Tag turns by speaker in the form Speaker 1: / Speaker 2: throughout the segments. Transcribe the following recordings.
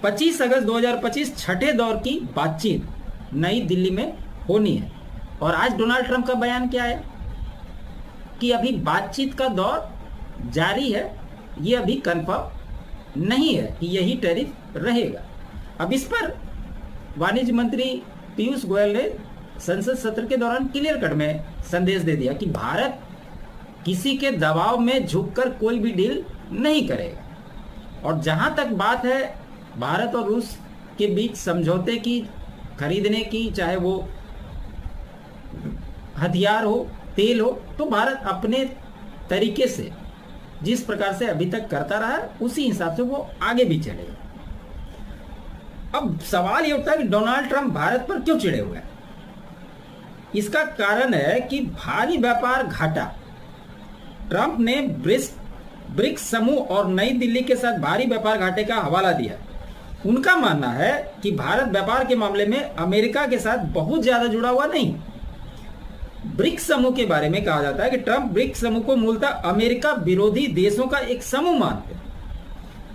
Speaker 1: 25 अगस्त 2025 छठे दौर की बातचीत नई दिल्ली में होनी है। और आज डोनाल्ड ट्रंप का बयान क्या है कि अभी बातचीत का दौर जारी है, ये अभी कंफर्म नहीं है कि यही टैरिफ रहेगा। अब इस पर वाणिज्य मंत्री पीयूष गोयल ने संसद सत्र के दौरान क्लियर कट में संदेश दे दिया कि भारत किसी के दबाव में झुककर कोई भी डील नहीं करेगा। और जहां तक बात है भारत और रूस के बीच समझौते की, खरीदने की, चाहे वो हथियार हो, तेल हो, तो भारत अपने तरीके से जिस प्रकार से अभी तक करता रहा उसी हिसाब से वो आगे भी चलेगा। अब सवाल ये उठता है कि डोनाल्ड ट्रंप भारत पर क्यों चिढ़े हुए हैं। इसका कारण है कि भारी व्यापार घाटा। ट्रंप ने ब्रिक्स समूह और नई दिल्ली के साथ भारी व्यापार घाटे का हवाला दिया। उनका मानना है कि भारत व्यापार के मामले में अमेरिका के साथ बहुत ज्यादा जुड़ा हुआ नहीं। ब्रिक्स समूह के बारे में कहा जाता है कि ट्रंप ब्रिक्स समूह को मूलतः अमेरिका विरोधी देशों का एक समूह मानते हैं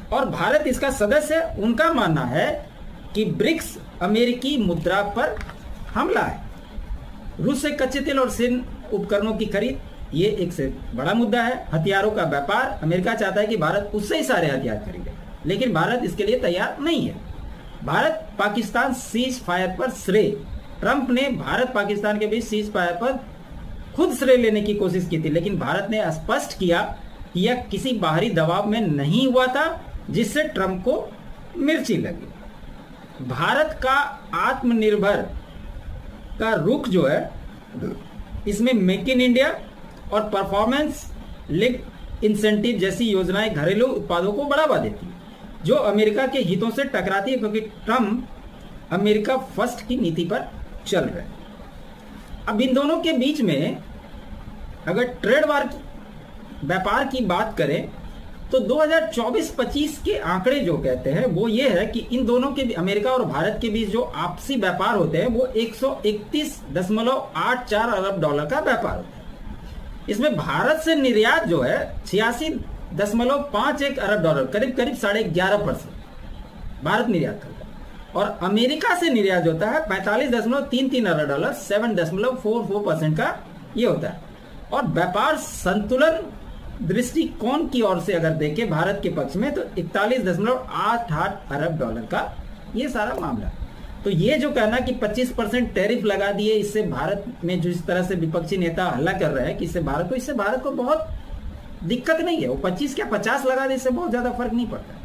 Speaker 1: और भारत इसका सदस्य है। उनका मानना है कि ब्रिक्स अमेरिकी मुद्रा पर हमला है। रूस से कच्चे तेल और सैन्य उपकरणों की खरीद, ये एक से बड़ा मुद्दा है। हथियारों का व्यापार, अमेरिका चाहता है कि भारत उससे ही सारे हथियार खरीदे, लेकिन भारत इसके लिए तैयार नहीं है। भारत पाकिस्तान सीज फायर पर श्रेय, ट्रंप ने भारत पाकिस्तान के बीच सीज फायर पर खुद श्रेय लेने की कोशिश की थी, लेकिन भारत ने स्पष्ट किया कि यह किसी बाहरी दबाव में नहीं हुआ था जिससे ट्रंप को मिर्ची लगी। भारत का आत्मनिर्भर का रुख जो है, इसमें मेक इन इंडिया और परफॉर्मेंस लिंक्ड इंसेंटिव जैसी योजनाएं घरेलू उत्पादों को बढ़ावा देती है, जो अमेरिका के हितों से टकराती है, क्योंकि ट्रंप अमेरिका फर्स्ट की नीति पर चल रहे हैं। अब इन दोनों के बीच में अगर ट्रेड वार व्यापार की बात करें तो 2024-25 के आंकड़े जो कहते हैं वो ये है कि इन दोनों के, अमेरिका और भारत के बीच जो आपसी व्यापार होते हैं वो 131.84 अरब डॉलर का व्यापार होता है। इसमें भारत से निर्यात जो है 86.51 अरब डॉलर, करीब करीब 11.5% भारत निर्यात करता है। और अमेरिका से निर्यात होता है 45.33 अरब डॉलर, 7.44% का ये होता है। और व्यापार संतुलन दृष्टिकोण की ओर से अगर देखें भारत के पक्ष में तो 41.88 अरब डॉलर का ये सारा मामला है। तो ये जो कहना कि 25% टैरिफ लगा दिए, इससे भारत में जो इस तरह से विपक्षी नेता हल्ला कर रहे हैं कि इससे भारत को बहुत दिक्कत नहीं है। वो 25 क्या 50 लगा दे, इससे बहुत ज्यादा फर्क नहीं पड़ता।